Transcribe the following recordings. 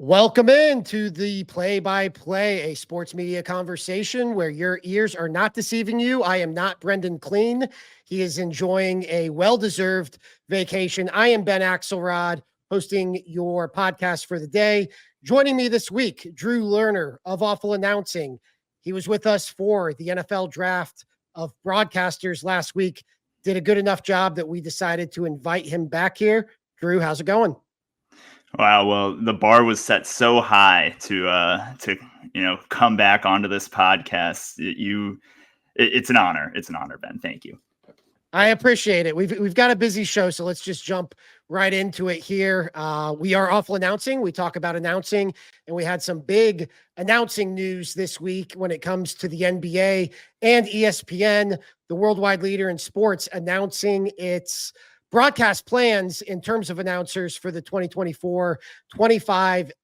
Welcome in to the play-by-play, a sports media conversation where your ears are not deceiving you. I am not Brendan Clean. He is enjoying a well-deserved vacation. I am Ben Axelrod, hosting your podcast for the day. Joining me this week, Drew Lerner of Awful Announcing. He was with us for the NFL draft of broadcasters last week. Did a good enough job that we decided to invite him back here. Drew, how's it going? Wow, well, the bar was set so high to come back onto this podcast. It's an honor. It's an honor, Ben. Thank you. I appreciate it. We've got a busy show, so let's just jump right into it here. We are Awful Announcing. We talk about announcing, and we had some big announcing news this week when it comes to the NBA and ESPN, the worldwide leader in sports, announcing its broadcast plans in terms of announcers for the 2024-25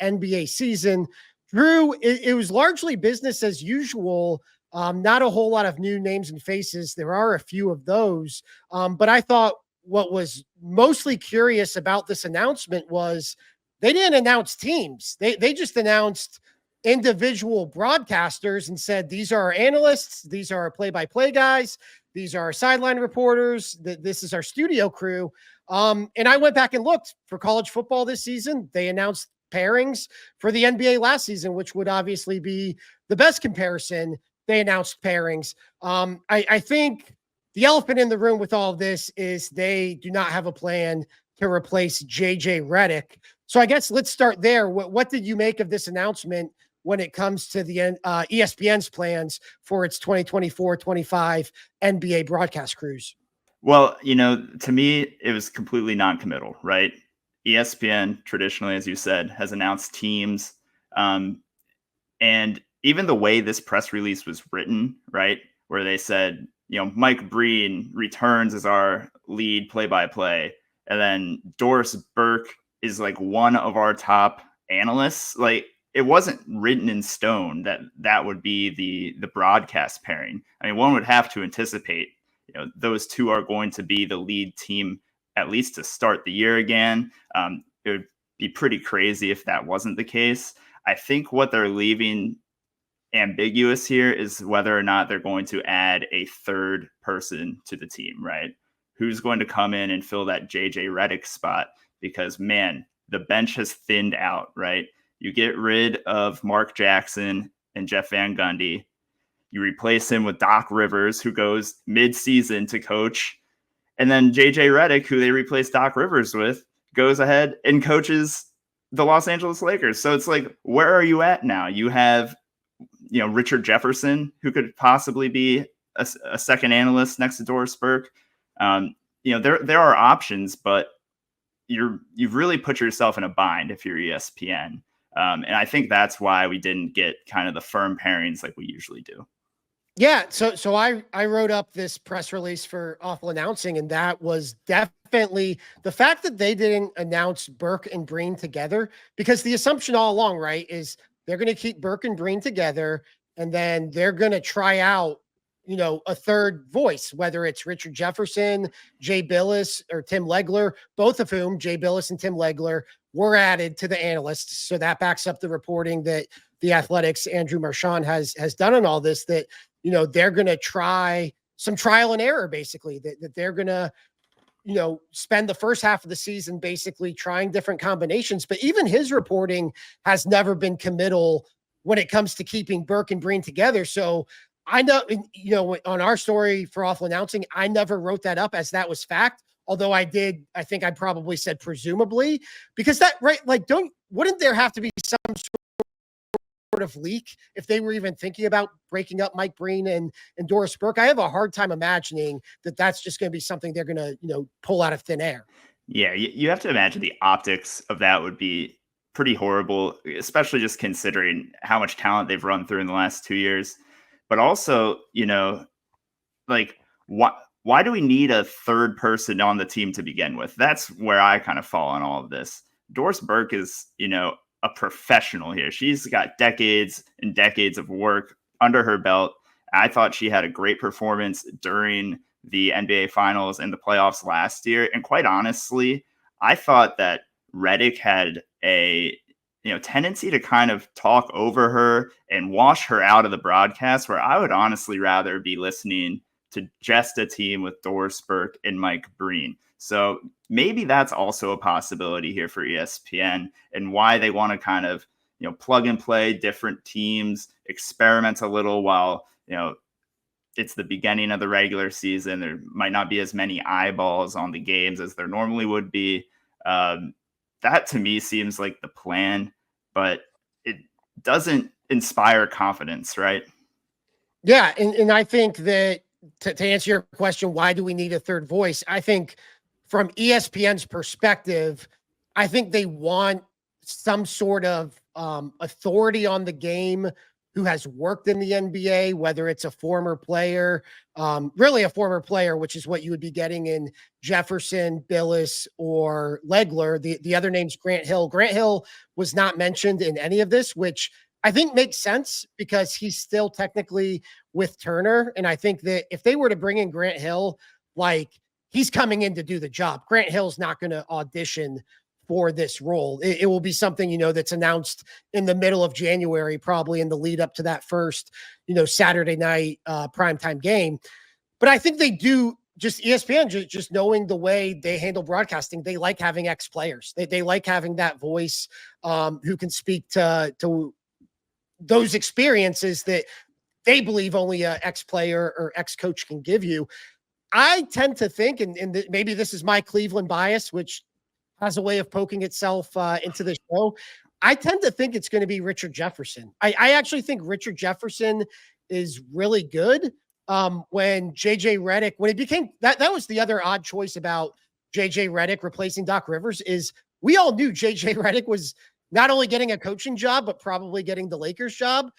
NBA season. Drew, it was largely business as usual. Not a whole lot of new names and faces. There are a few of those. But I thought what was mostly curious about this announcement was they didn't announce teams. They just announced individual broadcasters and said, these are our analysts. These are our play-by-play guys. These are our sideline reporters. This is our studio crew. And I went back and looked for college football this season. They announced pairings for the NBA last season, which would obviously be the best comparison. They announced pairings. I think the elephant in the room with all of this is they do not have a plan to replace JJ Redick. So I guess let's start there. What did you make of this announcement when it comes to the ESPN's plans for its 2024-25 NBA broadcast crews? Well, to me, it was completely non-committal, right? ESPN traditionally, as you said, has announced teams. And even the way this press release was written, right, where they said, Mike Breen returns as our lead play-by-play, and then Doris Burke is like one of our top analysts. Like, it wasn't written in stone that would be the broadcast pairing. I mean, one would have to anticipate, those two are going to be the lead team, at least to start the year again. It would be pretty crazy if that wasn't the case. I think what they're leaving ambiguous here is whether or not they're going to add a third person to the team, right? Who's going to come in and fill that JJ Redick spot? Because, man, the bench has thinned out, right? You get rid of Mark Jackson and Jeff Van Gundy. You replace him with Doc Rivers, who goes mid-season to coach. And then JJ Redick, who they replaced Doc Rivers with, goes ahead and coaches the Los Angeles Lakers. So it's like, where are you at now? You have Richard Jefferson, who could possibly be a second analyst next to Doris Burke. There are options, but you've really put yourself in a bind if you're ESPN. And I think that's why we didn't get kind of the firm pairings like we usually do. Yeah. So I wrote up this press release for Awful Announcing, and that was definitely the fact that they didn't announce Burke and Breen together, because the assumption all along, right, is they're going to keep Burke and Breen together, and then they're going to try out, a third voice, whether it's Richard Jefferson, Jay Billis, or Tim Legler, both of whom, Jay Billis and Tim Legler, were added to the analysts. So that backs up the reporting that the Athletic's Andrew Marchand has done on all this, that, they're going to try some trial and error, basically, that they're going to, spend the first half of the season basically trying different combinations. But even his reporting has never been committal when it comes to keeping Burke and Breen together. So I know, on our story for Awful Announcing, I never wrote that up as that was fact. Although I think I probably said presumably, because that, right, like, wouldn't there have to be some sort of leak if they were even thinking about breaking up Mike Breen and Doris Burke? I have a hard time imagining that that's just going to be something they're going to, pull out of thin air. Yeah, you have to imagine the optics of that would be pretty horrible, especially just considering how much talent they've run through in the last 2 years. But also, like, why do we need a third person on the team to begin with? That's where I kind of fall on all of this. Doris Burke is, a professional here. She's got decades and decades of work under her belt. I thought she had a great performance during the NBA Finals and the playoffs last year. And quite honestly, I thought that Redick had a tendency to kind of talk over her and wash her out of the broadcast, where I would honestly rather be listening to just a team with Doris Burke and Mike Breen. So maybe that's also a possibility here for ESPN, and why they want to kind of, plug and play different teams, experiment a little while, it's the beginning of the regular season. There might not be as many eyeballs on the games as there normally would be. That to me seems like the plan, but it doesn't inspire confidence, right? Yeah. And I think that to answer your question, why do we need a third voice? I think from ESPN's perspective, I think they want some sort of authority on the game who has worked in the NBA, whether it's a former player, really a former player, which is what you would be getting in Jefferson, Billis, or Legler. The other name's Grant Hill. Grant Hill was not mentioned in any of this, which I think makes sense because he's still technically with Turner. And I think that if they were to bring in Grant Hill, like, he's coming in to do the job. Grant Hill's not going to audition for this role. It will be something, that's announced in the middle of January, probably in the lead up to that first, Saturday night primetime game. But I think they do, just ESPN, just knowing the way they handle broadcasting, they like having ex-players. They like having that voice who can speak to those experiences that they believe only an ex-player or ex-coach can give you. I tend to think, and maybe this is my Cleveland bias, which has a way of poking itself into the show. I tend to think it's going to be Richard Jefferson. I actually think Richard Jefferson is really good. When JJ Redick, when it became that was the other odd choice about JJ Redick replacing Doc Rivers, is we all knew JJ Redick was not only getting a coaching job, but probably getting the Lakers job.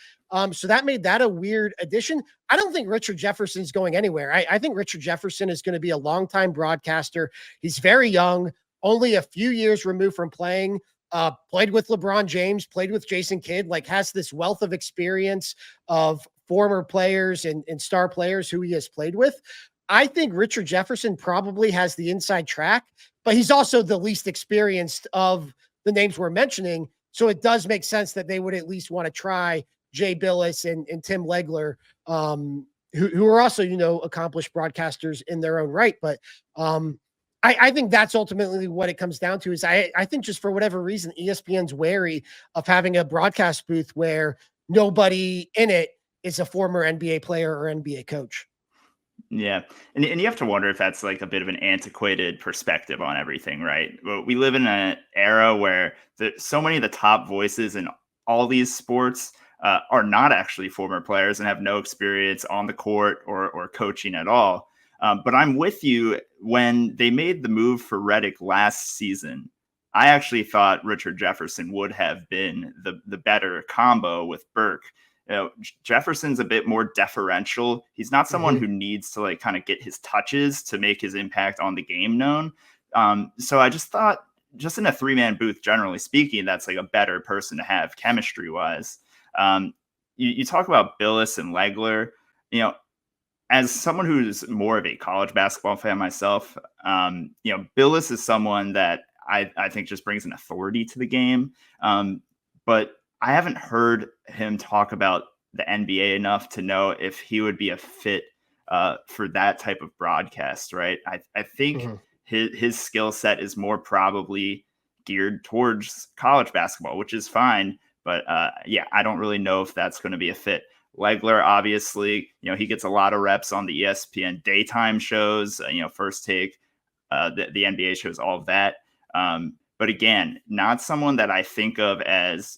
So that made that a weird addition. I don't think Richard Jefferson is going anywhere. I think Richard Jefferson is going to be a longtime broadcaster. He's very young, only a few years removed from playing, played with LeBron James, played with Jason Kidd, like has this wealth of experience of former players and star players who he has played with. I think Richard Jefferson probably has the inside track, but he's also the least experienced of the names we're mentioning. So it does make sense that they would at least want to try Jay Billis and Tim Legler, who are also, accomplished broadcasters in their own right. But I think that's ultimately what it comes down to. Is I think just for whatever reason, ESPN's wary of having a broadcast booth where nobody in it is a former NBA player or NBA coach. Yeah. And you have to wonder if that's like a bit of an antiquated perspective on everything, right? Well, we live in an era where so many of the top voices in all these sports are not actually former players and have no experience on the court or coaching at all. But I'm with you. When they made the move for Redick last season, I actually thought Richard Jefferson would have been the better combo with Burke. Jefferson's a bit more deferential. He's not someone who needs to like kind of get his touches to make his impact on the game known. So I just thought, just in a 3-man booth, generally speaking, that's like a better person to have chemistry wise. You talk about Billis and Legler, as someone who's more of a college basketball fan myself, Billis is someone that I think just brings an authority to the game. But I haven't heard him talk about the NBA enough to know if he would be a fit for that type of broadcast, right? I think his skill set is more probably geared towards college basketball, which is fine. But I don't really know if that's going to be a fit. Legler, obviously, he gets a lot of reps on the ESPN daytime shows, First Take, the NBA shows, all of that. But again, not someone that I think of as,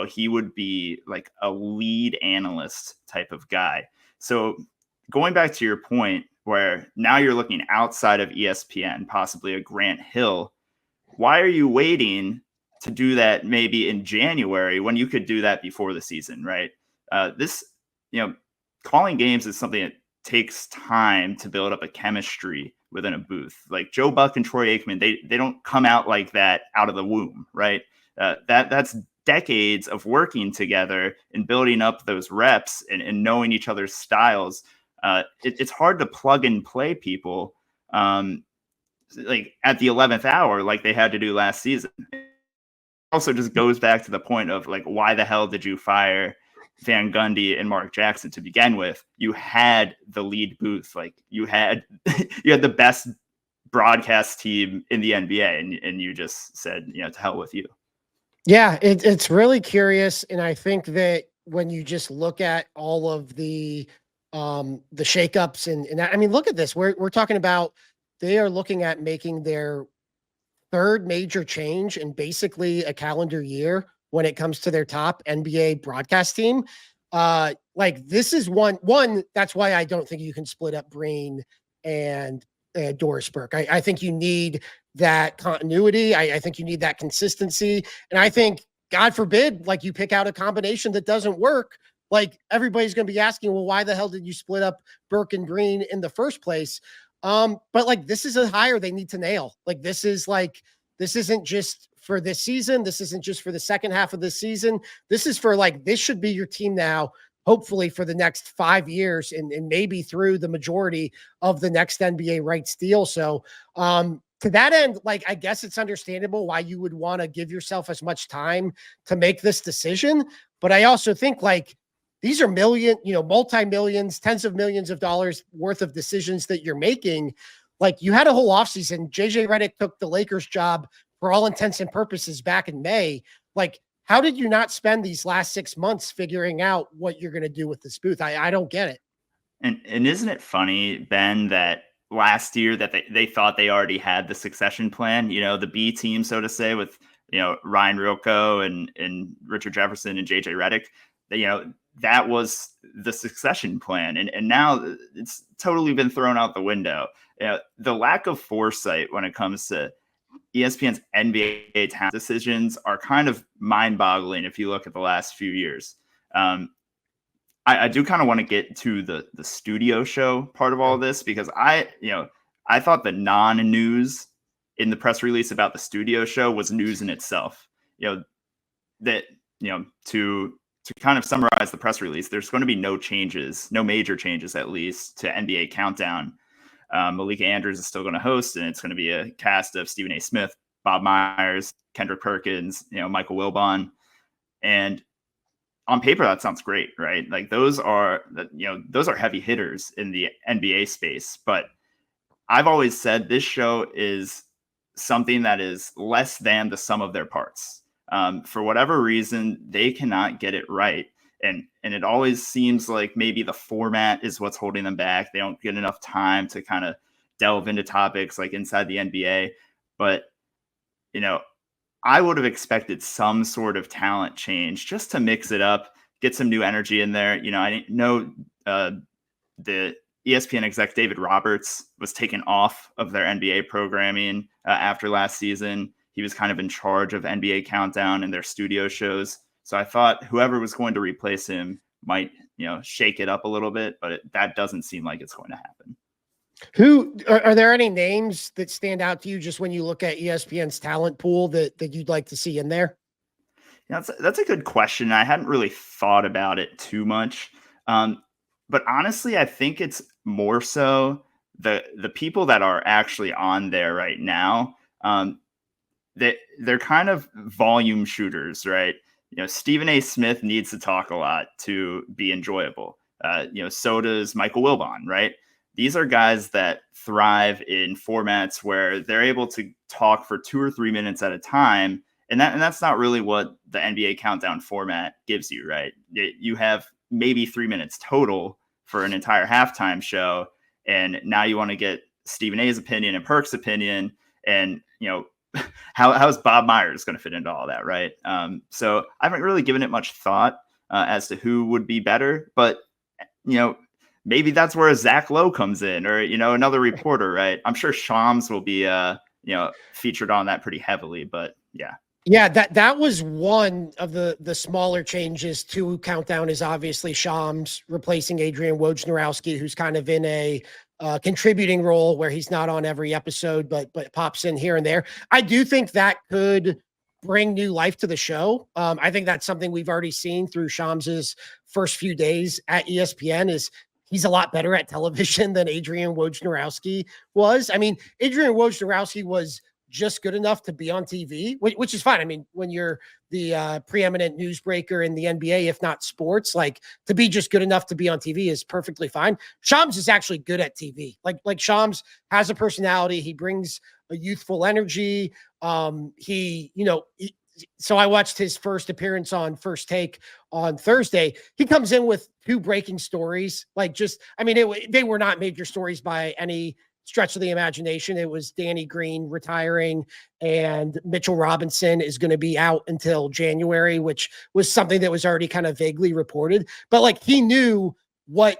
he would be like a lead analyst type of guy. So going back to your point, where now you're looking outside of ESPN, possibly a Grant Hill, why are you waiting to do that maybe in January when you could do that before the season, right? Calling games is something that takes time to build up a chemistry within a booth. Like Joe Buck and Troy Aikman, they don't come out like that out of the womb, right? That's decades of working together and building up those reps and knowing each other's styles. It's hard to plug and play people like at the 11th hour, like they had to do last season. also just goes back to the point of like, why the hell did you fire Van Gundy and Mark Jackson to begin with? You had the lead booth, like you had the best broadcast team in the NBA, and you just said, to hell with you. Yeah, it's really curious, and I think that when you just look at all of the shakeups and I mean, look at this. We're talking about they are looking at making their third major change in basically a calendar year when it comes to their top NBA broadcast team. Like this is one, that's why I don't think you can split up Breen and Doris Burke. I think you need that continuity. I think you need that consistency. And I think, God forbid, like you pick out a combination that doesn't work, like everybody's going to be asking, well, why the hell did you split up Burke and Breen in the first place? But like this is a hire they need to nail. Like this isn't just for this season. This isn't just for the second half of this season. This is for like, this should be your team now, hopefully for the next 5 years and maybe through the majority of the next NBA rights deal. So to that end, like, I guess it's understandable why you would want to give yourself as much time to make this decision. But I also think like, these are multi-millions, tens of millions of dollars worth of decisions that you're making. Like you had a whole offseason. JJ Redick took the Lakers job for all intents and purposes back in May. Like, how did you not spend these last 6 months figuring out what you're going to do with this booth? I don't get it. And isn't it funny, Ben, that last year that they thought they already had the succession plan, the B team, so to say, with, Ryan Rilko and Richard Jefferson and JJ Redick, that was the succession plan. And now it's totally been thrown out the window. The lack of foresight when it comes to ESPN's NBA talent decisions are kind of mind-boggling if you look at the last few years. I do kind of want to get to the studio show part of all of this, because I thought the non-news in the press release about the studio show was news in itself. To kind of summarize the press release, there's going to be no major changes, at least, to NBA Countdown. Malika Andrews is still going to host, and it's going to be a cast of Stephen A. Smith, Bob Myers, Kendrick Perkins, Michael Wilbon. And on paper, that sounds great, right? Like those are heavy hitters in the NBA space. But I've always said this show is something that is less than the sum of their parts. For whatever reason, they cannot get it right. And it always seems like maybe the format is what's holding them back. They don't get enough time to kind of delve into topics like inside the NBA. But, I would have expected some sort of talent change just to mix it up, get some new energy in there. I know the ESPN exec David Roberts was taken off of their NBA programming after last season. He was kind of in charge of NBA Countdown and their studio shows. So I thought whoever was going to replace him might, shake it up a little bit, but that doesn't seem like it's going to happen. Who are there any names that stand out to you just when you look at ESPN's talent pool that you'd like to see in there? Yeah, that's a good question. I hadn't really thought about it too much. But honestly, I think it's more so the people that are actually on there right now. They're kind of volume shooters, right? Stephen A. Smith needs to talk a lot to be enjoyable. So does Michael Wilbon, right? These are guys that thrive in formats where they're able to talk for 2 or 3 minutes at a time. And that's not really what the NBA Countdown format gives you, right? You have maybe 3 minutes total for an entire halftime show. And now you want to get Stephen A's opinion and Perk's opinion. And, how's Bob Myers going to fit into all that, right? So I haven't really given it much thought as to who would be better. But, maybe that's where a Zach Lowe comes in, or, another reporter, right? I'm sure Shams will be, featured on that pretty heavily, but yeah. Yeah, that was one of the smaller changes to Countdown, is obviously Shams replacing Adrian Wojnarowski, who's kind of in a contributing role where he's not on every episode, but pops in here and there. I do think that could bring new life to the show. I think that's something we've already seen through Shams's first few days at ESPN is he's a lot better at television than Adrian Wojnarowski was. I mean, Adrian Wojnarowski was just good enough to be on TV, which is fine. I mean, when you're the preeminent newsbreaker in the NBA, if not sports, like to be just good enough to be on TV is perfectly fine. Shams is actually good at TV. Like Shams has a personality. He brings a youthful energy. So I watched his first appearance on First Take on Thursday. He comes in with 2 breaking stories. They were not major stories by any stretch of the imagination. It was Danny Green retiring and Mitchell Robinson is going to be out until January, which was something that was already kind of vaguely reported. But like he knew what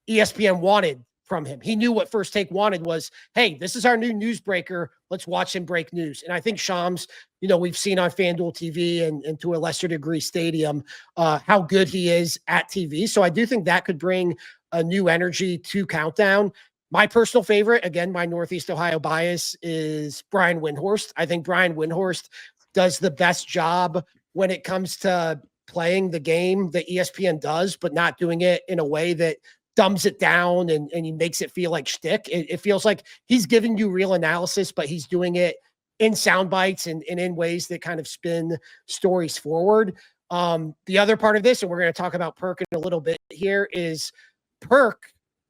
ESPN wanted from him. He knew what First Take wanted was, hey, this is our new newsbreaker. Let's watch him break news. And I think Shams, we've seen on FanDuel TV and to a lesser degree Stadium, how good he is at TV. So I do think that could bring a new energy to Countdown. My personal favorite, again, my Northeast Ohio bias, is Brian Windhorst. I think Brian Windhorst does the best job when it comes to playing the game that ESPN does, but not doing it in a way that dumbs it down and he makes it feel like shtick. It feels like he's giving you real analysis, but he's doing it in sound bites and in ways that kind of spin stories forward. The other part of this, and we're going to talk about Perk in a little bit here, is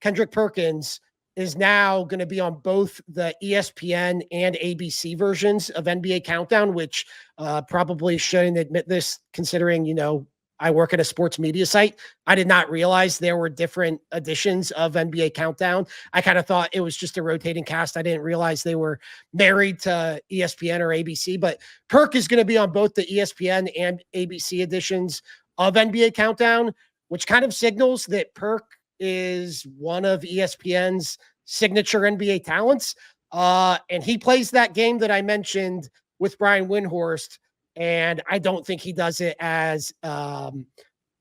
Kendrick Perkins is now going to be on both the ESPN and ABC versions of NBA Countdown, which probably shouldn't admit this considering, I work at a sports media site. I did not realize there were different editions of NBA Countdown. I kind of thought it was just a rotating cast. I didn't realize they were married to ESPN or ABC, but Perk is going to be on both the ESPN and ABC editions of NBA Countdown, which kind of signals that Perk is one of ESPN's signature NBA talents. And he plays that game that I mentioned with Brian Windhorst. And I don't think he does it as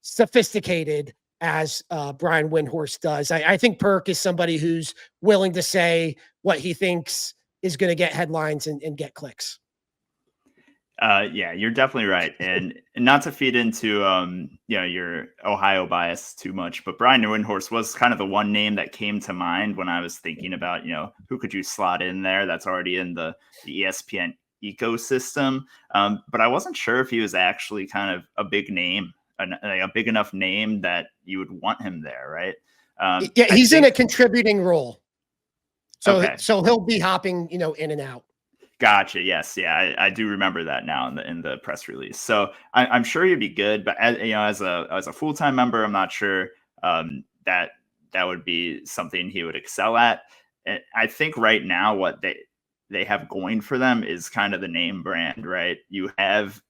sophisticated as Brian Windhorst does. I think Perk is somebody who's willing to say what he thinks is going to get headlines and get clicks. Yeah, you're definitely right. And not to feed into, your Ohio bias too much, but Brian Windhorst was kind of the one name that came to mind when I was thinking about, who could you slot in there that's already in the ESPN ecosystem. But I wasn't sure if he was actually kind of a big name, a big enough name that you would want him there, right? Yeah, he's in a contributing role. So he'll be hopping, in and out. Gotcha. Yes. Yeah. I do remember that now in the press release. So I'm sure you'd be good, but as a full-time member, I'm not sure that would be something he would excel at. And I think right now what they have going for them is kind of the name brand, right? You have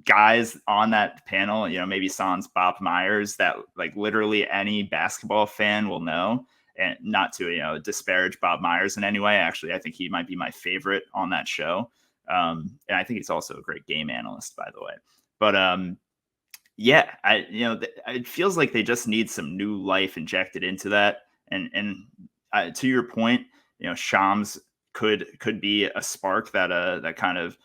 guys on that panel, maybe sans Bob Myers that like literally any basketball fan will know. And not to disparage Bob Myers in any way. Actually, I think he might be my favorite on that show, and I think he's also a great game analyst, by the way. But it feels like they just need some new life injected into that. And to your point, Shams could be a spark that kind of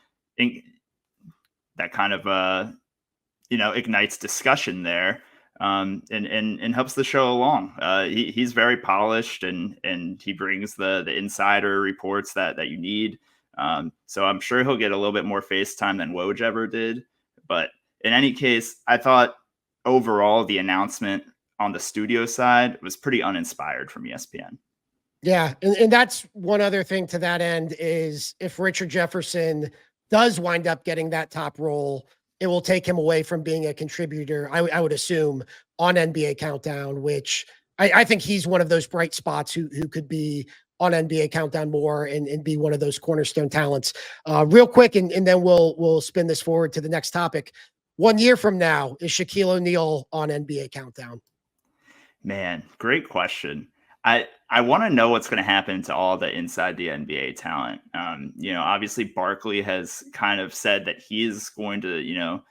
ignites discussion there. And helps the show along. He's very polished and he brings the insider reports that you need. So I'm sure he'll get a little bit more face time than Woj ever did. But in any case, I thought overall the announcement on the studio side was pretty uninspired from ESPN. Yeah. And that's one other thing to that end is if Richard Jefferson does wind up getting that top role, it will take him away from being a contributor, I would assume, on NBA Countdown, which I think he's one of those bright spots who could be on NBA Countdown more and be one of those cornerstone talents. Real quick, and then we'll spin this forward to the next topic. 1 year from now, is Shaquille O'Neal on NBA Countdown? Man, great question. I want to know what's going to happen to all the inside the NBA talent. Obviously Barkley has kind of said that he's going to,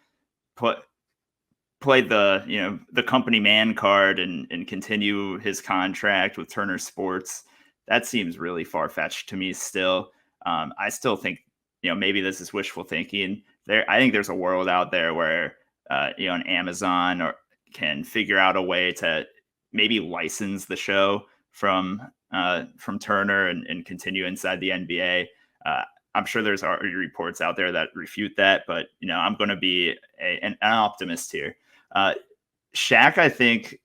play the company man card and continue his contract with Turner Sports. That seems really far-fetched to me still. I still think, maybe this is wishful thinking. I think there's a world out there where, an Amazon can figure out a way to maybe license the show from Turner and continue inside the NBA. I'm sure there's already reports out there that refute that, but I'm going to be an optimist here. Shaq, I think,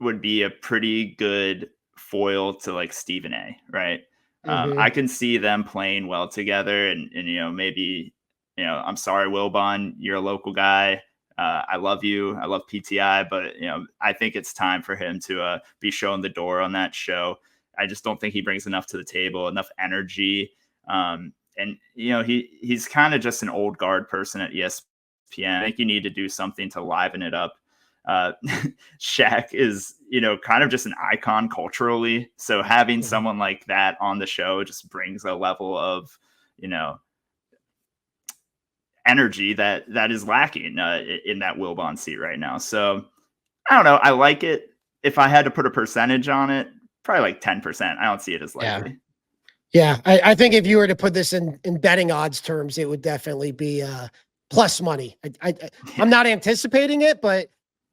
would be a pretty good foil to like Stephen A. Right? I can see them playing well together, and maybe I'm sorry, Wilbon, you're a local guy. I love you. I love PTI, but I think it's time for him to be shown the door on that show. I just don't think he brings enough to the table, enough energy. And he's kind of just an old guard person at ESPN. I think you need to do something to liven it up. Shaq is, kind of just an icon culturally. So having someone like that on the show just brings a level of, energy that is lacking in that Wilbon seat right now. So I don't know. I like it. If I had to put a percentage on it, probably like 10%. I don't see it as likely. Yeah. I think if you were to put this in betting odds terms, it would definitely be plus money. I'm not anticipating it, but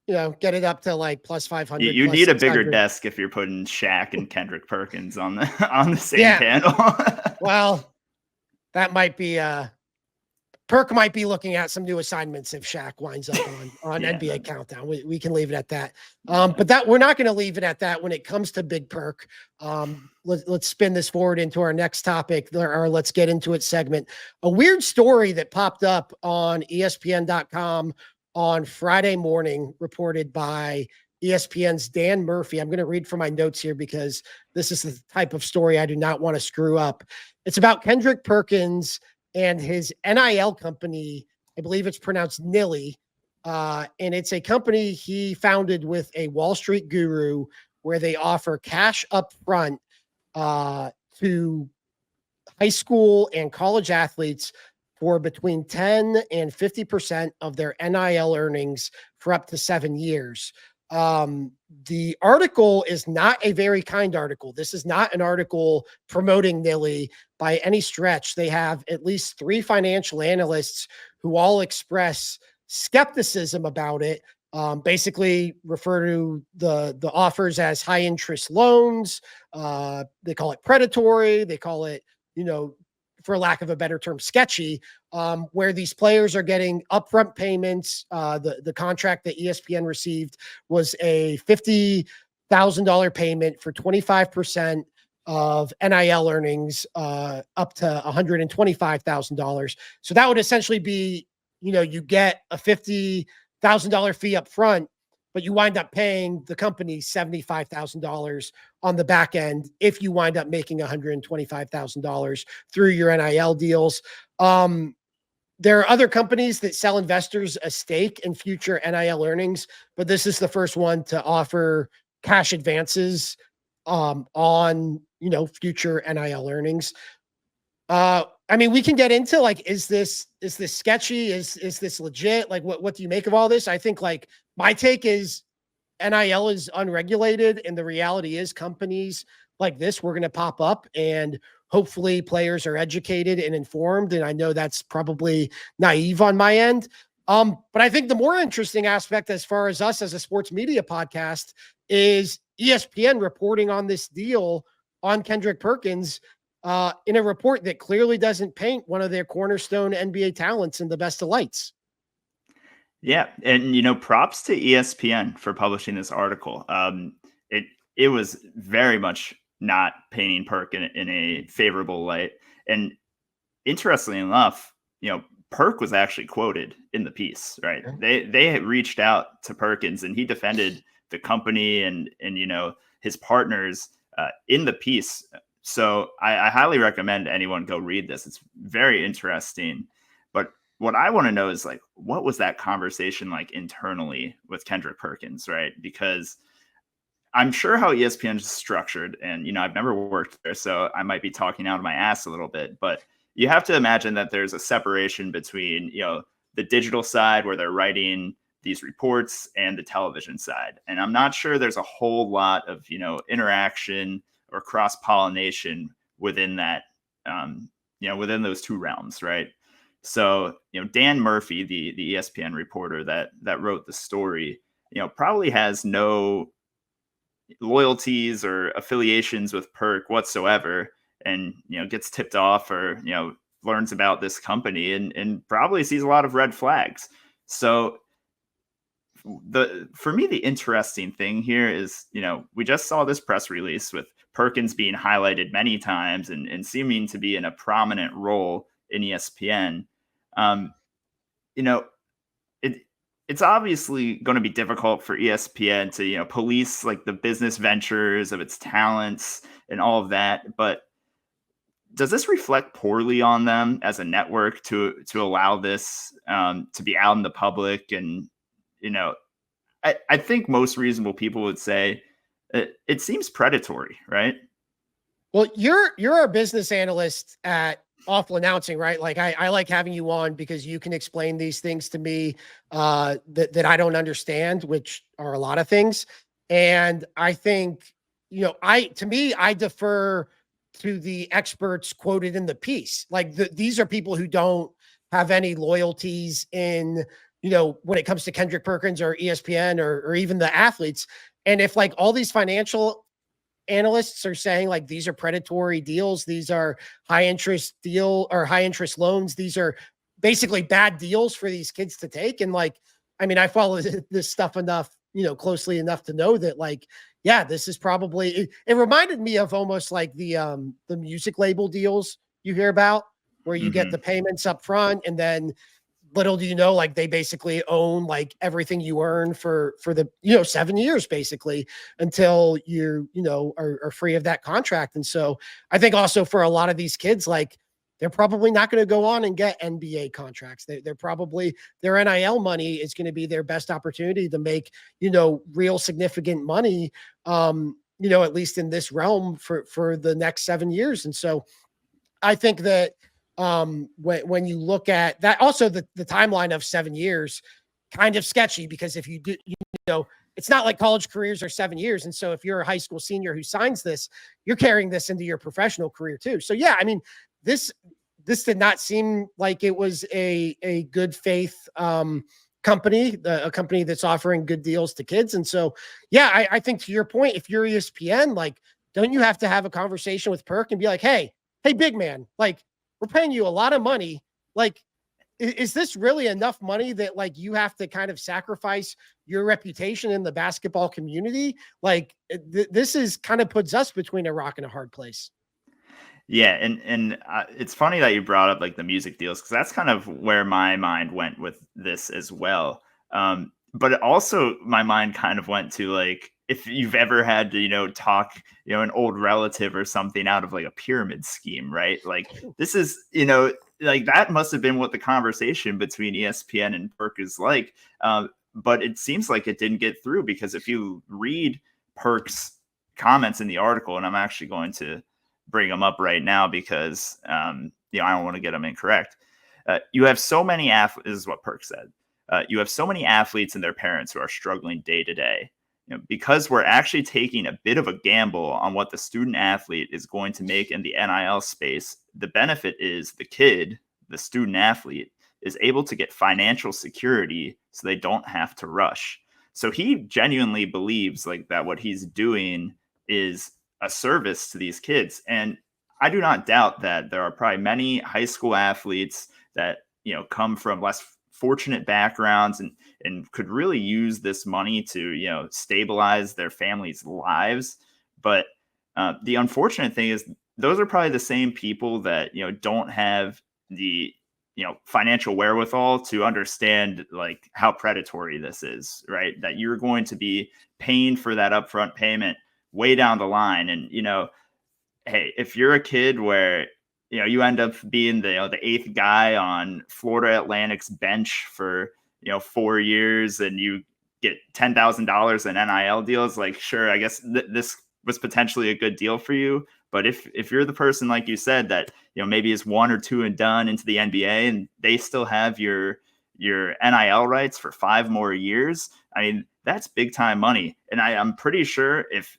get it up to like plus 500. You plus need a bigger 600. desk if you're putting Shaq and Kendrick Perkins on the same panel. Well, that might be Perk might be looking at some new assignments if Shaq winds up on NBA Countdown. We can leave it at that. But that we're not going to leave it at that when it comes to Big Perk. Let's spin this forward into our next topic, or let's get into it segment. A weird story that popped up on ESPN.com on Friday morning, reported by ESPN's Dan Murphy. I'm going to read from my notes here because this is the type of story I do not want to screw up. It's about Kendrick Perkins and his NIL company. I believe it's pronounced NIL, and it's a company he founded with a Wall Street guru where they offer cash up front to high school and college athletes for between 10 and 50% of their NIL earnings for up to 7 years. The article is not a very kind article. This is not an article promoting NIL by any stretch. They have at least 3 financial analysts who all express skepticism about it. Basically refer to the offers as high interest loans. They call it predatory. They call it, for lack of a better term, sketchy, where these players are getting upfront payments. The contract that ESPN received was a $50,000 payment for 25% of NIL earnings, up to $125,000. So that would essentially be, you get a $50,000 fee up front, but you wind up paying the company $75,000 on the back end if you wind up making $125,000 through your NIL deals. There are other companies that sell investors a stake in future NIL earnings, but this is the first one to offer cash advances on future NIL earnings. I mean, we can get into like, is this sketchy? Is this legit? Like, what do you make of all this? I think like my take is NIL is unregulated, and the reality is companies like this were going to pop up, and hopefully players are educated and informed. And I know that's probably naive on my end. But I think the more interesting aspect, as far as us as a sports media podcast, is ESPN reporting on this deal on Kendrick Perkins in a report that clearly doesn't paint one of their cornerstone NBA talents in the best of lights. Yeah. And, props to ESPN for publishing this article. It was very much not painting Perk in a favorable light. And interestingly enough, Perk was actually quoted in the piece, right? They had reached out to Perkins, and he defended the company and his partners in the piece. So I highly recommend anyone go read this. It's very interesting. But what I want to know is like, what was that conversation like internally with Kendrick Perkins, right? Because I'm sure how ESPN is structured, and I've never worked there, so I might be talking out of my ass a little bit, but you have to imagine that there's a separation between the digital side where they're writing these reports and the television side, and I'm not sure there's a whole lot of interaction or cross pollination within that, within those two realms, right? So Dan Murphy, the ESPN reporter that wrote the story, probably has no loyalties or affiliations with Perk whatsoever, and gets tipped off or learns about this company and probably sees a lot of red flags. So for me, the interesting thing here is, we just saw this press release with Perkins being highlighted many times and seeming to be in a prominent role in ESPN. You know, it's obviously going to be difficult for ESPN to, police like the business ventures of its talents and all of that. But does this reflect poorly on them as a network to allow this to be out in the public? And, I think most reasonable people would say it seems predatory, right? Well, you're a business analyst at Awful Announcing, right? Like I like having you on because you can explain these things to me that I don't understand, which are a lot of things. And I think, I defer to the experts quoted in the piece. Like these are people who don't have any loyalties in, when it comes to Kendrick Perkins or ESPN or even the athletes. And if like all these financial analysts are saying like these are predatory deals, these are high interest loans, these are basically bad deals for these kids to take. And like, I mean, I follow this stuff enough, closely enough to know that like, yeah, this is probably it reminded me of almost like the music label deals you hear about where you get the payments up front and then little do you know, like they basically own like everything you earn for the 7 years basically until are free of that contract. And so I think also for a lot of these kids, like they're probably not going to go on and get NBA contracts. They're probably their NIL money is going to be their best opportunity to make real significant money. At least in this realm for the next 7 years. And so I think that when you look at that, also the timeline of 7 years, kind of sketchy because if you do, it's not like college careers are 7 years. And so if you're a high school senior who signs this, you're carrying this into your professional career too. So yeah, I mean, this did not seem like it was a good faith company, a company that's offering good deals to kids. And so, yeah, I think to your point, if you're ESPN, like, don't you have to have a conversation with Perk and be like, hey, big man, like, we're paying you a lot of money. Like, is this really enough money that like you have to kind of sacrifice your reputation in the basketball community? Like this is kind of puts us between a rock and a hard place. Yeah, and it's funny that you brought up like the music deals because that's kind of where my mind went with this as well. But also my mind kind of went to like if you've ever had to talk an old relative or something out of like a pyramid scheme, right? Like this is like that must have been what the conversation between ESPN and Perk is like. But it seems like it didn't get through because if you read Perk's comments in the article, and I'm actually going to bring them up right now because I don't want to get them incorrect. You have so many athletes. This is what Perk said. You have so many athletes and their parents who are struggling day to day. Because we're actually taking a bit of a gamble on what the student athlete is going to make in the NIL space. The benefit is the kid, the student athlete, is able to get financial security so they don't have to rush. So he genuinely believes like that what he's doing is a service to these kids. And I do not doubt that there are probably many high school athletes that, come from less fortunate backgrounds and could really use this money to, stabilize their families' lives. But the unfortunate thing is those are probably the same people that, don't have the, financial wherewithal to understand like how predatory this is, right? That you're going to be paying for that upfront payment way down the line. And, hey, if you're a kid where, you end up being the eighth guy on Florida Atlantic's bench for, 4 years and you get $10,000 in NIL deals, like, sure, I guess this was potentially a good deal for you. But if you're the person, like you said, that, maybe is 1 or 2 and done into the NBA and they still have your NIL rights for 5 more years, I mean, that's big time money. And I'm pretty sure if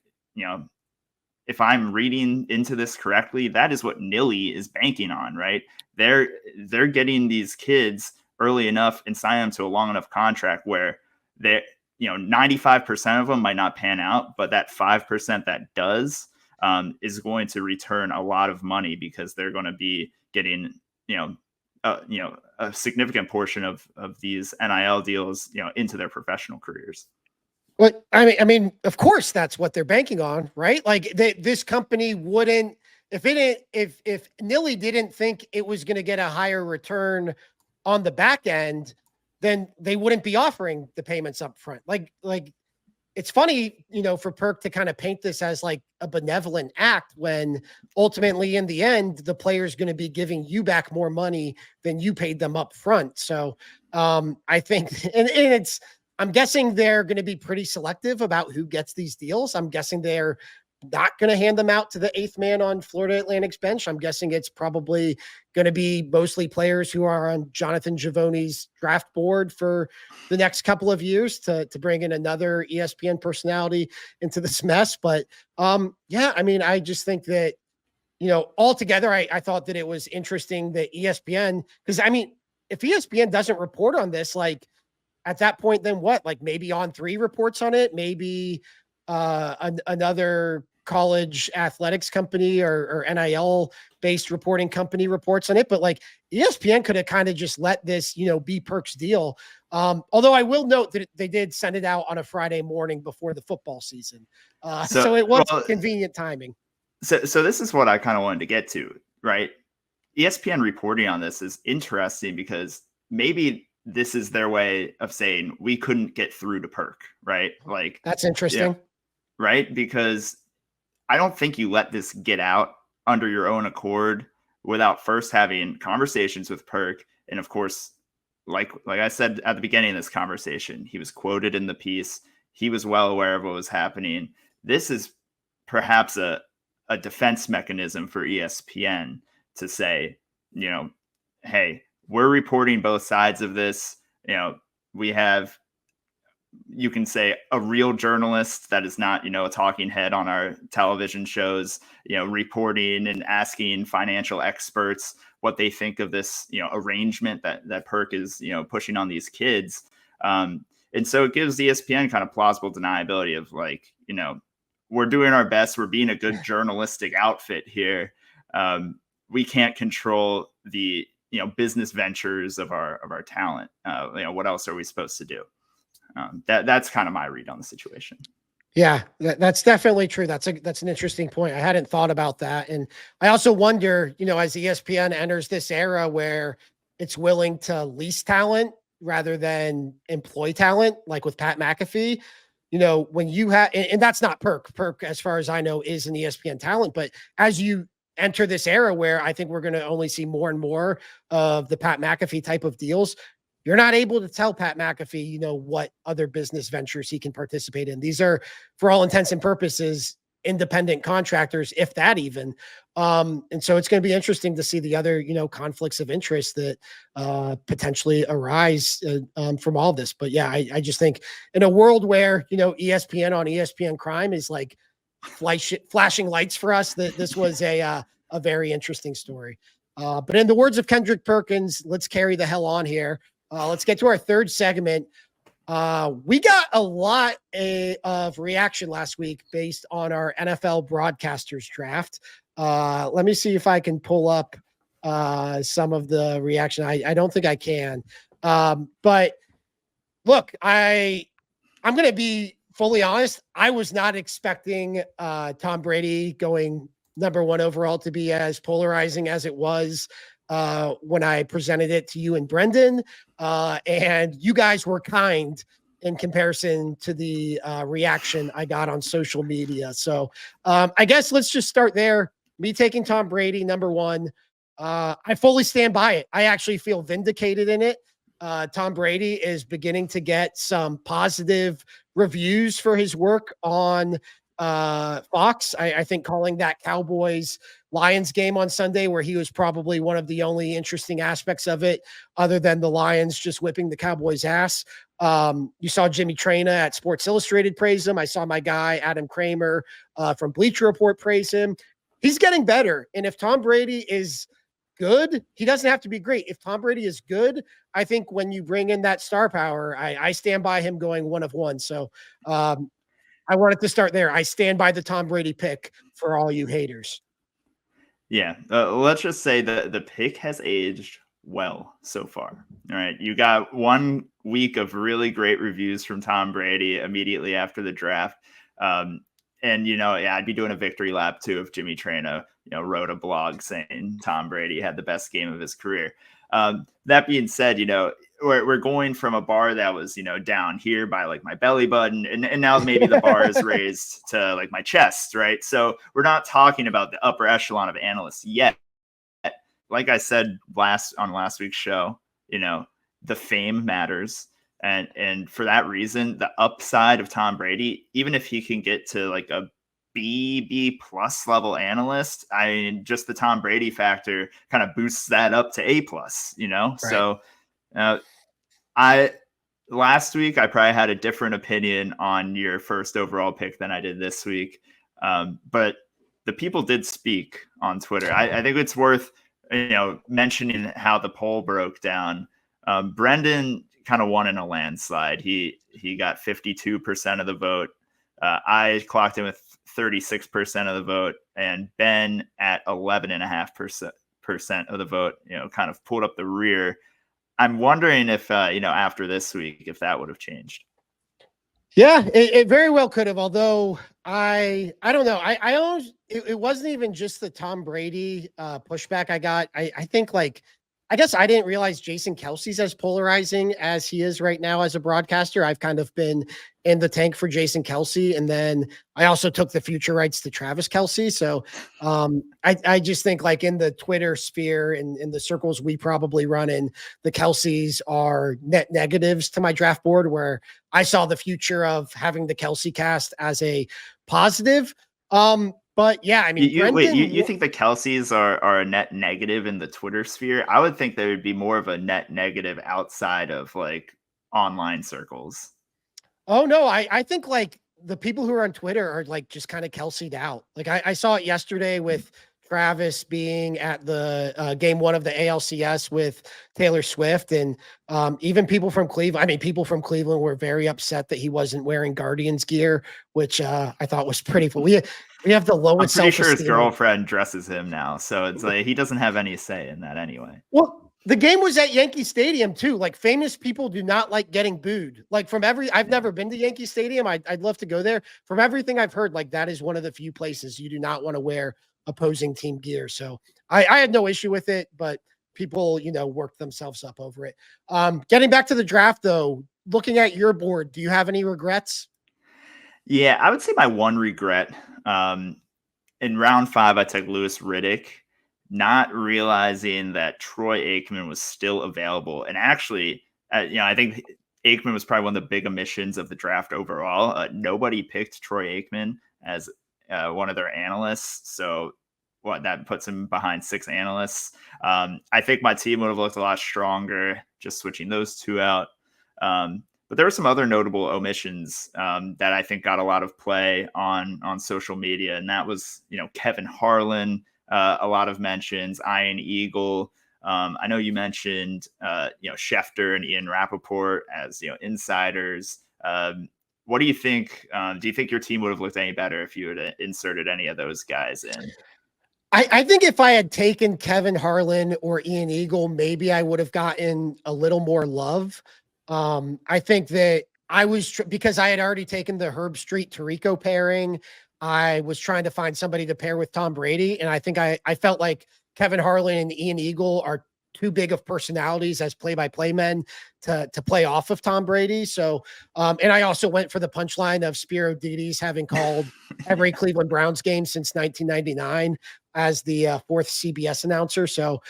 I'm reading into this correctly, that is what Nilly is banking on, right? They're getting these kids early enough and sign them to a long enough contract where they 95% of them might not pan out, but that 5% that does is going to return a lot of money because they're going to be getting a significant portion of these NIL deals, into their professional careers. But I mean, of course, that's what they're banking on, right? Like this company wouldn't, if Nilly didn't think it was going to get a higher return on the back end, then they wouldn't be offering the payments up front. Like it's funny, for Perk to kind of paint this as like a benevolent act when ultimately in the end, the player's going to be giving you back more money than you paid them up front. So I think, and I'm guessing they're going to be pretty selective about who gets these deals. I'm guessing they're not going to hand them out to the eighth man on Florida Atlantic's bench. I'm guessing it's probably going to be mostly players who are on Jonathan Givony's draft board for the next couple of years to bring in another ESPN personality into this mess. But yeah, I mean, I just think that, altogether, I thought that it was interesting that ESPN, because I mean, if ESPN doesn't report on this, like at that point, then what? Like maybe On3 reports on it, maybe another college athletics company or NIL based reporting company reports on it. But like ESPN could have kind of just let this, be Perk's deal. Although I will note that they did send it out on a Friday morning before the football season. So it was convenient timing. So this is what I kind of wanted to get to, right? ESPN reporting on this is interesting because maybe this is their way of saying we couldn't get through to Perk, right? Like that's interesting. Right? Because I don't think you let this get out under your own accord without first having conversations with Perk. And of course, like I said at the beginning of this conversation, he was quoted in the piece. He was well aware of what was happening. This is perhaps a defense mechanism for ESPN to say, hey, we're reporting both sides of this. We have, you can say, a real journalist that is not, a talking head on our television shows, reporting and asking financial experts what they think of this, arrangement that Perk is, pushing on these kids. And so it gives ESPN kind of plausible deniability of like, we're doing our best. We're being a good journalistic outfit here. We can't control the, business ventures of our talent. What else are we supposed to do? That's kind of my read on the situation. Yeah, that's definitely true. That's an interesting point. I hadn't thought about that. And I also wonder, as ESPN enters this era where it's willing to lease talent rather than employ talent, like with Pat McAfee, when you have, and that's not Perk, as far as I know, is an ESPN talent, but as you enter this era where I think we're going to only see more and more of the Pat McAfee type of deals, you're not able to tell Pat McAfee, what other business ventures he can participate in. These are, for all intents and purposes, independent contractors, if that even. And so it's going to be interesting to see the other, conflicts of interest that potentially arise from all this. But yeah, I just think in a world where, ESPN on ESPN Crime is like flashing lights for us, that this was a very interesting story. But in the words of Kendrick Perkins, let's carry the hell on here. Let's get to our third segment. We got a lot of reaction last week based on our NFL broadcasters draft. Let me see if I can pull up some of the reaction. I don't think I can. But look, I'm going to be fully honest. I was not expecting Tom Brady going number 1 overall to be as polarizing as it was when I presented it to you and Brendan, and you guys were kind in comparison to the reaction I got on social media. So I guess let's just start there. Me taking Tom Brady number 1. I fully stand by it. I actually feel vindicated in it. Tom Brady is beginning to get some positive reviews for his work on Fox. I think calling that Cowboys Lions game on Sunday, where he was probably one of the only interesting aspects of it, other than the Lions just whipping the Cowboys' ass. You saw Jimmy Traina at Sports Illustrated praise him. I saw my guy Adam Kramer from Bleacher Report praise him. He's getting better. And if Tom Brady is good, he doesn't have to be great. If Tom Brady is good, I think when you bring in that star power, I stand by him going 1 of 1. So I wanted to start there. I stand by the Tom Brady pick for all you haters. Yeah, let's just say the pick has aged well so far. All right, you got 1 week of really great reviews from Tom Brady immediately after the draft, and yeah, I'd be doing a victory lap too if Jimmy Trano, wrote a blog saying Tom Brady had the best game of his career. That being said, we're going from a bar that was down here by like my belly button, and now maybe the bar is raised to like my chest, right? So we're not talking about the upper echelon of analysts yet. Like I said on last week's show, the fame matters, and for that reason, the upside of Tom Brady, even if he can get to like a B plus level analyst, I mean, just the Tom Brady factor kind of boosts that up to A plus, Right. So I last week I probably had a different opinion on your first overall pick than I did this week, but the people did speak on Twitter. I think it's worth mentioning how the poll broke down. Brendan kind of won in a landslide. He got 52% of the vote. I clocked in with 36% of the vote, and Ben at 11.5% of the vote. Kind of pulled up the rear. I'm wondering if after this week, if that would have changed. Yeah, it very well could have. Although I don't know. I almost it wasn't even just the Tom Brady pushback I got. I think I guess I didn't realize Jason Kelsey's as polarizing as he is right now as a broadcaster. I've kind of been in the tank for Jason Kelsey, and then I also took the future rights to Travis Kelsey. So I just think like in the Twitter sphere and in the circles we probably run in, the Kelseys are net negatives to my draft board, where I saw the future of having the Kelsey cast as a positive. But yeah, I mean, you think the Kelseys are a net negative in the Twitter sphere? I would think they would be more of a net negative outside of like online circles. Oh no, I think like the people who are on Twitter are like just kind of Kelsey'd out. Like I saw it yesterday with Travis being at the game 1 of the ALCS with Taylor Swift, and even people from Cleveland. I mean, people from Cleveland were very upset that he wasn't wearing Guardians gear, which I thought was pretty cool. We have the lowest. I'm pretty sure his girlfriend dresses him now, so it's like he doesn't have any say in that anyway. Well, the game was at Yankee Stadium too. Like famous people do not like getting booed. Like I've never been to Yankee Stadium. I'd love to go there. From everything I've heard, like that is one of the few places you do not want to wear opposing team gear. So I had no issue with it, but people, worked themselves up over it. Getting back to the draft though, looking at your board, do you have any regrets? Yeah, I would say my one regret, in round 5, I took Louis Riddick, not realizing that Troy Aikman was still available. And actually, I think Aikman was probably one of the big omissions of the draft overall. Nobody picked Troy Aikman as one of their analysts. So that puts him behind 6 analysts. I think my team would have looked a lot stronger just switching those 2 out. But there were some other notable omissions that I think got a lot of play on social media, and that was Kevin Harlan, a lot of mentions, Ian Eagle. I know you mentioned Schefter and Ian Rappaport as insiders. What do you think? Do you think your team would have looked any better if you had inserted any of those guys in? I think if I had taken Kevin Harlan or Ian Eagle, maybe I would have gotten a little more love. I think that I was because I had already taken the Herb Street Tirico pairing. I was trying to find somebody to pair with Tom Brady. And I think I felt like Kevin Harlan and Ian Eagle are too big of personalities as play-by-play men to play off of Tom Brady. So, and I also went for the punchline of Spiro Dides having called every Cleveland Browns game since 1999 as the 4th CBS announcer. So,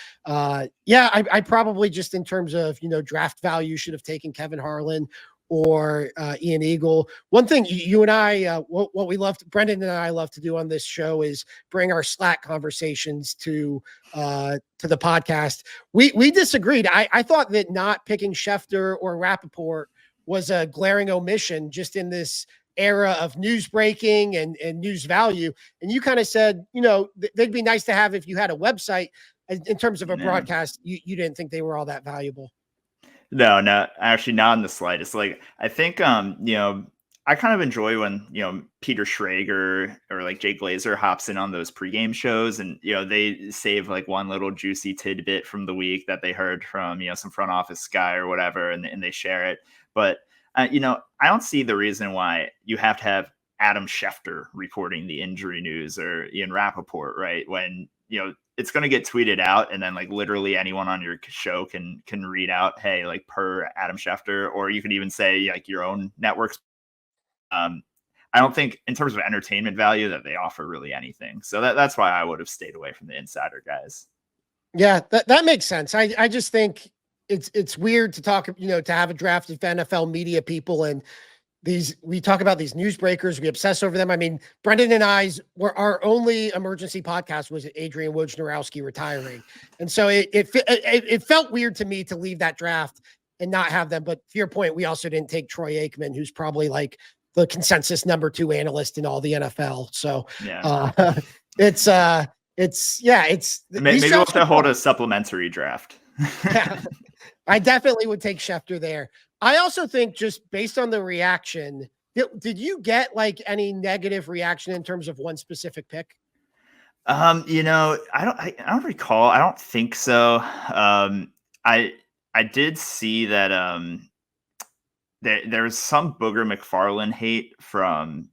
yeah, I probably just in terms of, draft value should have taken Kevin Harlan or Ian Eagle. One thing you and I, what we love, Brendan and I love to do on this show is bring our Slack conversations to the podcast. We disagreed. I thought that not picking Schefter or Rappaport was a glaring omission just in this era of news breaking and news value. And you kind of said, they'd be nice to have if you had a website. In terms of a broadcast, you didn't think they were all that valuable. No, actually not in the slightest. Like, I think, I kind of enjoy when, Peter Schrager or like Jay Glazer hops in on those pregame shows and, they save like one little juicy tidbit from the week that they heard from, some front office guy or whatever, and they share it. But, I don't see the reason why you have to have Adam Schefter reporting the injury news or Ian Rappaport, right? When, it's going to get tweeted out and then like literally anyone on your show can read out, hey, like per Adam Schefter, or you could even say like your own network's. I don't think in terms of entertainment value that they offer really anything. So that's why I would have stayed away from the insider guys. Yeah, that makes sense. I just think it's weird to talk, to have a draft of NFL media people and we talk about these newsbreakers, we obsess over them. I mean, Brendan and our only emergency podcast was Adrian Wojnarowski retiring. And so it felt weird to me to leave that draft and not have them. But to your point, we also didn't take Troy Aikman, who's probably like the consensus number 2 analyst in all the NFL. So yeah, maybe we'll have to hold a supplementary draft. Yeah, I definitely would take Schefter there. I also think just based on the reaction, did you get like any negative reaction in terms of one specific pick? I don't recall. I don't think so. I did see that there's some Booger McFarland hate from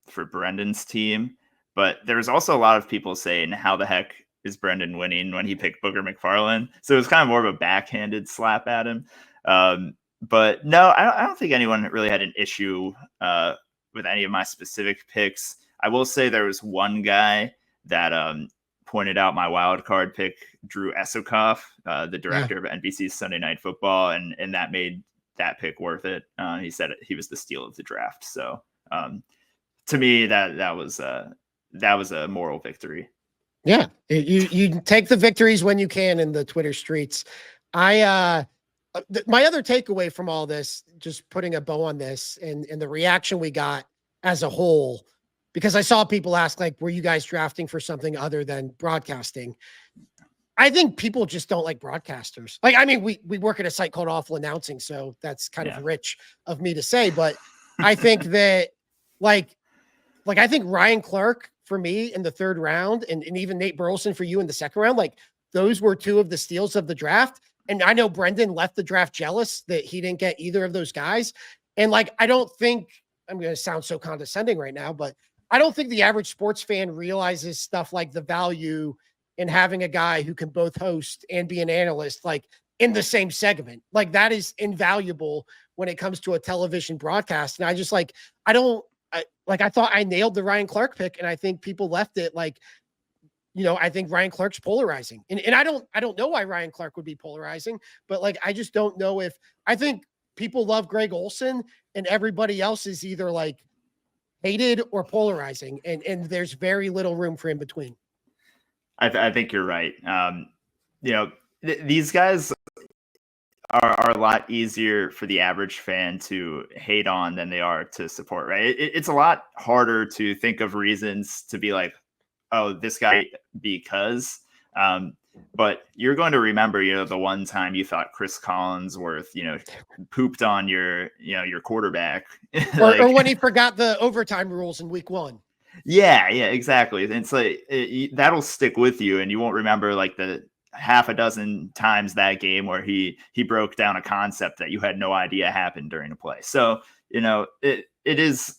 for Brendan's team, but there was also a lot of people saying, how the heck is Brendan winning when he picked Booger McFarland? So it was kind of more of a backhanded slap at him. But no, I don't think anyone really had an issue with any of my specific picks. I will say there was one guy that pointed out my wild card pick, Drew Esokoff, the director of NBC's Sunday Night Football, and that made that pick worth it. He said he was the steal of the draft. So to me, that was a moral victory. Yeah, you take the victories when you can in the Twitter streets. My other takeaway from all this, just putting a bow on this and the reaction we got as a whole, because I saw people ask, like, were you guys drafting for something other than broadcasting? I think people just don't like broadcasters. Like, I mean, we work at a site called Awful Announcing, so that's kind of rich of me to say, but I think that like I think Ryan Clark for me in the 3rd round and even Nate Burleson for you in the 2nd round, like those were 2 of the steals of the draft. And I know Brendan left the draft jealous that he didn't get either of those guys. And like, I don't think I'm going to sound so condescending right now, but I don't think the average sports fan realizes stuff like the value in having a guy who can both host and be an analyst, like in the same segment. Like that is invaluable when it comes to a television broadcast. And I just like, I thought I nailed the Ryan Clark pick, and I think people left it like, I think Ryan Clark's polarizing, and I don't know why Ryan Clark would be polarizing, but like, I just don't know if I think people love Greg Olson and everybody else is either like hated or polarizing, and there's very little room for in between. I think you're right. These guys are a lot easier for the average fan to hate on than they are to support, right? It's a lot harder to think of reasons to be like, oh, this guy because. But you're going to remember, the one time you thought Chris Collinsworth, pooped on your quarterback, or when he forgot the overtime rules in week 1. Yeah, exactly. It's like that'll stick with you, and you won't remember like the half a dozen times that game where he broke down a concept that you had no idea happened during a play. So it's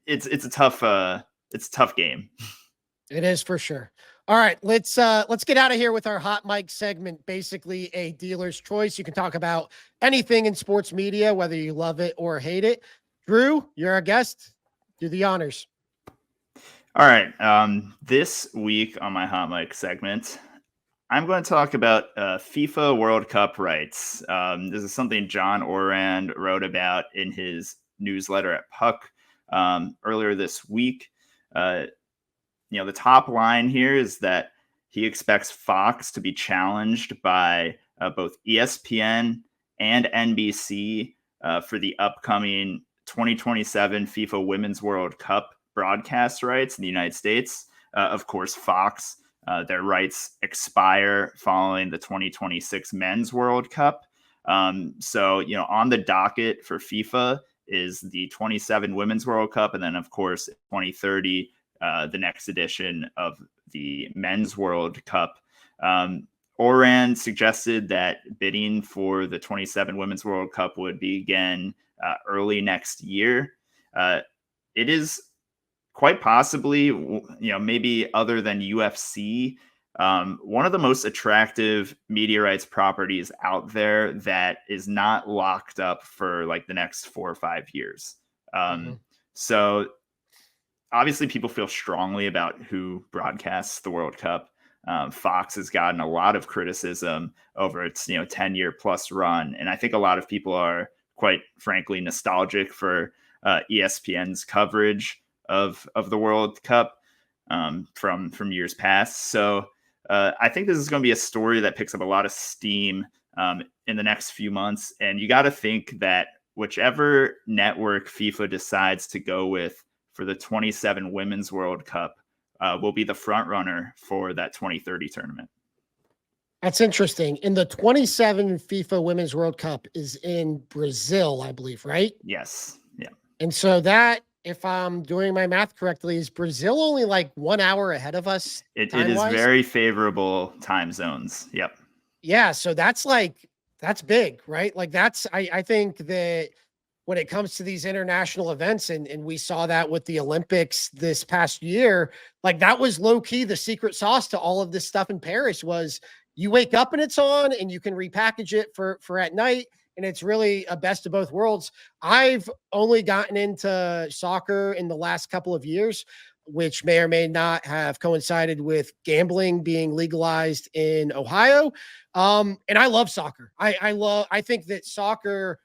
a tough game. It is for sure. All right, let's get out of here with our hot mic segment, basically a dealer's choice. You can talk about anything in sports media, whether you love it or hate it. Drew, you're our guest. Do the honors. All right. This week on my hot mic segment, I'm going to talk about FIFA World Cup rights. This is something John Orand wrote about in his newsletter at Puck earlier this week. The top line here is that he expects Fox to be challenged by both ESPN and NBC for the upcoming 2027 FIFA Women's World Cup broadcast rights in the United States. Of course, Fox, their rights expire following the 2026 Men's World Cup. So, on the docket for FIFA is the 27 Women's World Cup. And then, of course, 2030, the next edition of the Men's World Cup. Oran suggested that bidding for the 27 Women's World Cup would begin early next year. It is quite possibly, maybe other than UFC, one of the most attractive media rights properties out there that is not locked up for like the next 4 or 5 years. So obviously people feel strongly about who broadcasts the World Cup. Fox has gotten a lot of criticism over its 10-year plus run, and I think a lot of people are quite frankly nostalgic for ESPN's coverage of the World Cup from years past. So I think this is going to be a story that picks up a lot of steam in the next few months, and you got to think that whichever network FIFA decides to go with for the 27 Women's World Cup will be the front runner for that 2030 tournament. That's interesting. And the 27 FIFA Women's World Cup is in Brazil, I believe, right? Yes. Yeah. And so that, if I'm doing my math correctly, is Brazil only like 1 hour ahead of us? It is very favorable time zones. Yep. Yeah. So that's big, right? Like I think that when it comes to these international events, and we saw that with the Olympics this past year, like that was low key the secret sauce to all of this stuff in Paris was you wake up and it's on, and you can repackage it for at night. And it's really a best of both worlds. I've only gotten into soccer in the last couple of years, which may or may not have coincided with gambling being legalized in Ohio. And I love soccer. I think that soccer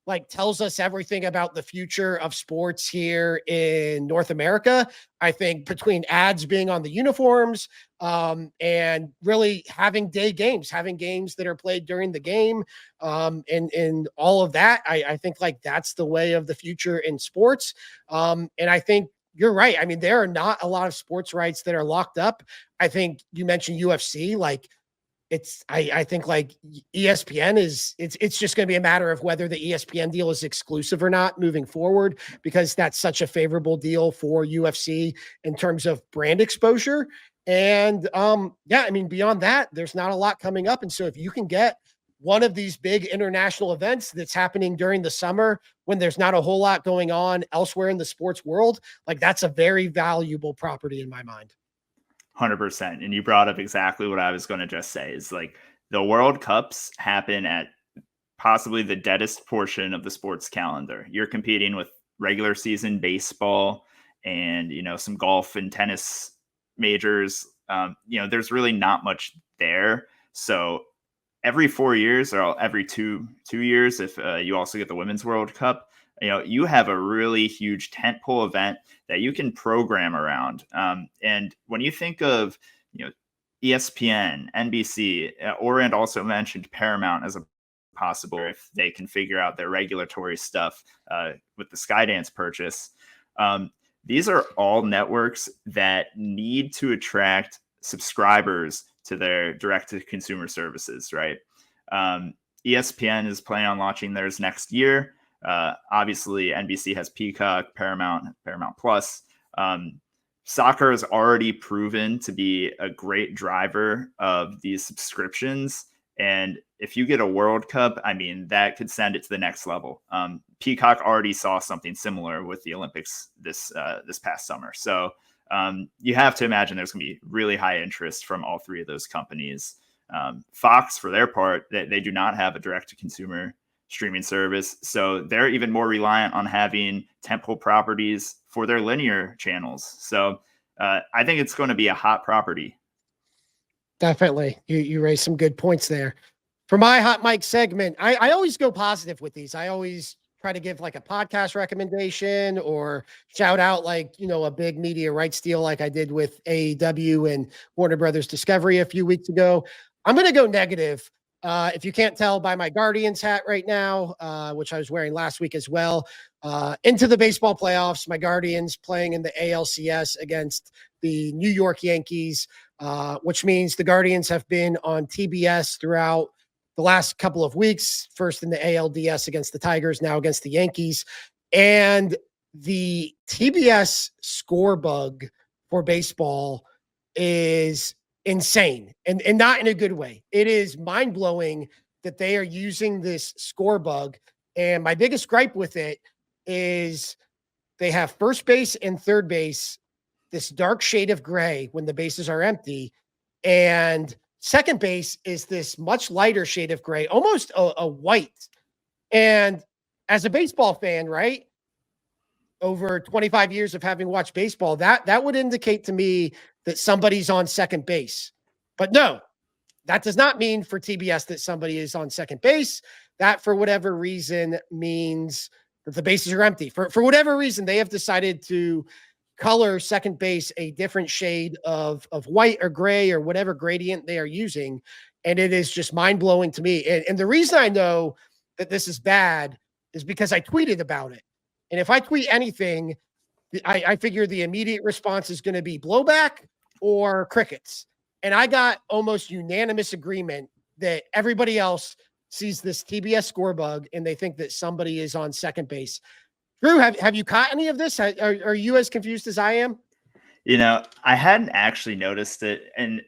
like tells us everything about the future of sports here in North America. I think between ads being on the uniforms and really having day games, having games that are played during the game and all of that, I think like that's the way of the future in sports. And I think you're right. I mean, there are not a lot of sports rights that are locked up. I think you mentioned UFC, like I think like ESPN it's just going to be a matter of whether the ESPN deal is exclusive or not moving forward, because that's such a favorable deal for UFC in terms of brand exposure. And I mean, beyond that, there's not a lot coming up. And so if you can get one of these big international events that's happening during the summer when there's not a whole lot going on elsewhere in the sports world, like that's a very valuable property in my mind. 100%. And you brought up exactly what I was going to just say is like the World Cups happen at possibly the deadest portion of the sports calendar. You're competing with regular season baseball and, some golf and tennis majors. There's really not much there. So every 4 years or every two years, if you also get the Women's World Cup, you have a really huge tentpole event that you can program around. And when you think of, ESPN, NBC, Orand also mentioned Paramount as a possible if they can figure out their regulatory stuff with the Skydance purchase. These are all networks that need to attract subscribers to their direct-to-consumer services, right? ESPN is planning on launching theirs next year. Obviously, NBC has Peacock, Paramount Plus. Soccer has already proven to be a great driver of these subscriptions. And if you get a World Cup, I mean, that could send it to the next level. Peacock already saw something similar with the Olympics this past summer. So you have to imagine there's going to be really high interest from all three of those companies. Fox, for their part, they do not have a direct-to-consumer streaming service. So they're even more reliant on having tentpole properties for their linear channels. So I think it's going to be a hot property. Definitely. You raised some good points there. For my hot mic segment, I always go positive with these. I always try to give like a podcast recommendation or shout out like, a big media rights deal like I did with AEW and Warner Brothers Discovery a few weeks ago. I'm going to go negative. If you can't tell by my Guardians hat right now, which I was wearing last week as well, into the baseball playoffs, my Guardians playing in the ALCS against the New York Yankees, which means the Guardians have been on TBS throughout the last couple of weeks, first in the ALDS against the Tigers, now against the Yankees. And the TBS score bug for baseball is insane and not in a good way. It is mind-blowing that they are using this score bug. And my biggest gripe with it is they have first base and third base, this dark shade of gray when the bases are empty. And second base is this much lighter shade of gray, almost a white. And as a baseball fan, right, over 25 years of having watched baseball, that would indicate to me that somebody's on second base. But no, that does not mean for TBS that somebody is on second base. That, for whatever reason, means that the bases are empty. For whatever reason, they have decided to color second base a different shade of white or gray or whatever gradient they are using. And it is just mind-blowing to me. And the reason I know that this is bad is because I tweeted about it. And if I tweet anything, I figure the immediate response is going to be blowback or crickets. And I got almost unanimous agreement that everybody else sees this TBS score bug and they think that somebody is on second base. Drew, have you caught any of this? Are you as confused as I am? I hadn't actually noticed it. And,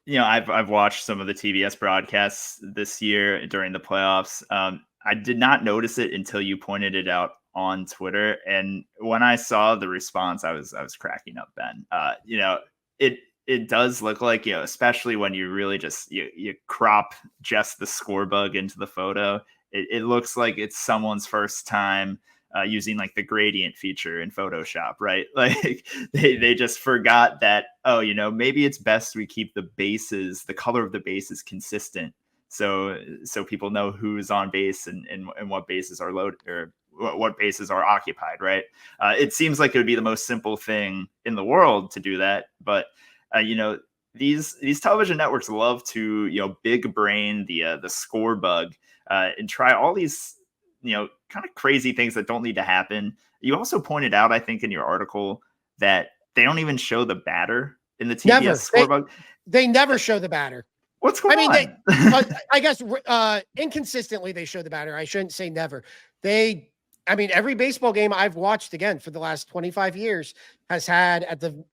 I've watched some of the TBS broadcasts this year during the playoffs. I did not notice it until you pointed it out on Twitter. And when I saw the response, I was cracking up, Ben. It does look like, especially when you really just, you crop just the score bug into the photo. It looks like it's someone's first time using like the gradient feature in Photoshop, right? Like they just forgot that, maybe it's best we keep the color of the bases consistent. So people know who's on base and what bases are loaded or what bases are occupied, right? It seems like it would be the most simple thing in the world to do that. But, these television networks love to, big brain the score bug and try all these, kind of crazy things that don't need to happen. You also pointed out, I think, in your article that they don't even show the batter in the TBS score bug. They never show the batter. What's going on? I guess inconsistently they show the batter. I shouldn't say never. Every baseball game I've watched, again, for the last 25 years has had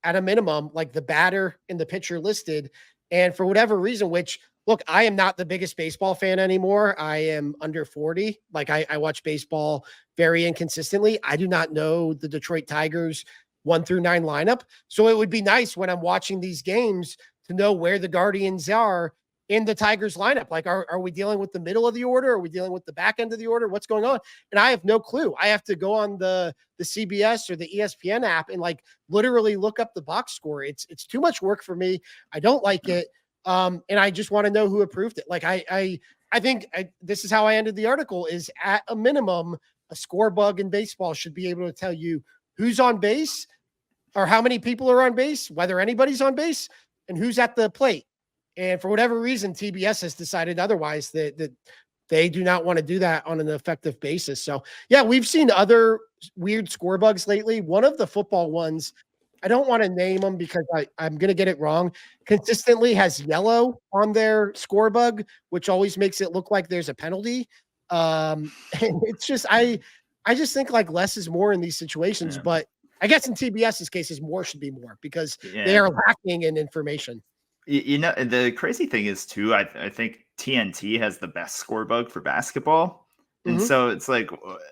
at a minimum, like the batter and the pitcher listed. And for whatever reason, which, look, I am not the biggest baseball fan anymore. I am under 40. Like I watch baseball very inconsistently. I do not know the Detroit Tigers 1 through 9 lineup. So it would be nice when I'm watching these games to know where the Guardians are in the Tigers lineup. Like, are we dealing with the middle of the order? Are we dealing with the back end of the order? What's going on? And I have no clue. I have to go on the CBS or the ESPN app and like literally look up the box score. It's too much work for me. I don't like it. And I just want to know who approved it. Like I think this is how I ended the article is at a minimum, a score bug in baseball should be able to tell you who's on base or how many people are on base, whether anybody's on base and who's at the plate. And for whatever reason, TBS has decided otherwise that they do not want to do that on an effective basis. So yeah, we've seen other weird score bugs lately. One of the football ones, I don't want to name them because I'm going to get it wrong, consistently has yellow on their score bug, which always makes it look like there's a penalty. And it's just, I just think like less is more in these situations, but I guess in TBS's cases, more should be more because they are lacking in information. The crazy thing is too, I think TNT has the best score bug for basketball. And so it's like,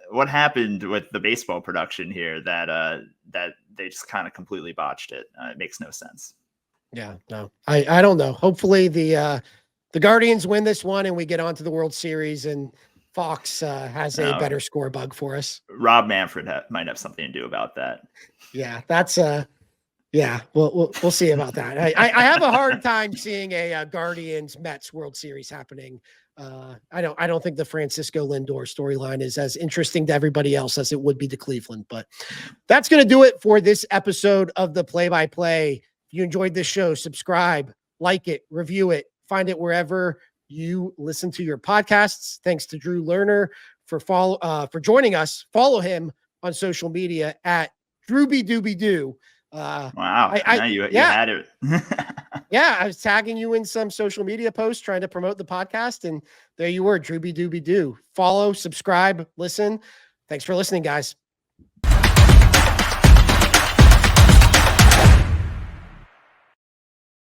what happened with the baseball production here that they just kind of completely botched it? It makes no sense. Yeah, no, I don't know. Hopefully the Guardians win this one and we get on to the World Series and Fox has a better score bug for us. Rob Manfred might have something to do about that. Yeah, that's yeah, we'll see about that. I have a hard time seeing a Guardians Mets World Series happening. I don't think the Francisco Lindor storyline is as interesting to everybody else as it would be to Cleveland. But that's going to do it for this episode of the Play by Play. If you enjoyed this show, subscribe, like it, review it, find it wherever you listen to your podcasts. Thanks to Drew Lerner for joining us. Follow him on social media at DrewBeDooBeDoo. Wow. You had it. Yeah, I was tagging you in some social media posts trying to promote the podcast, and there you were, DrewBeDooBeDoo. Follow, subscribe, listen. Thanks for listening, guys.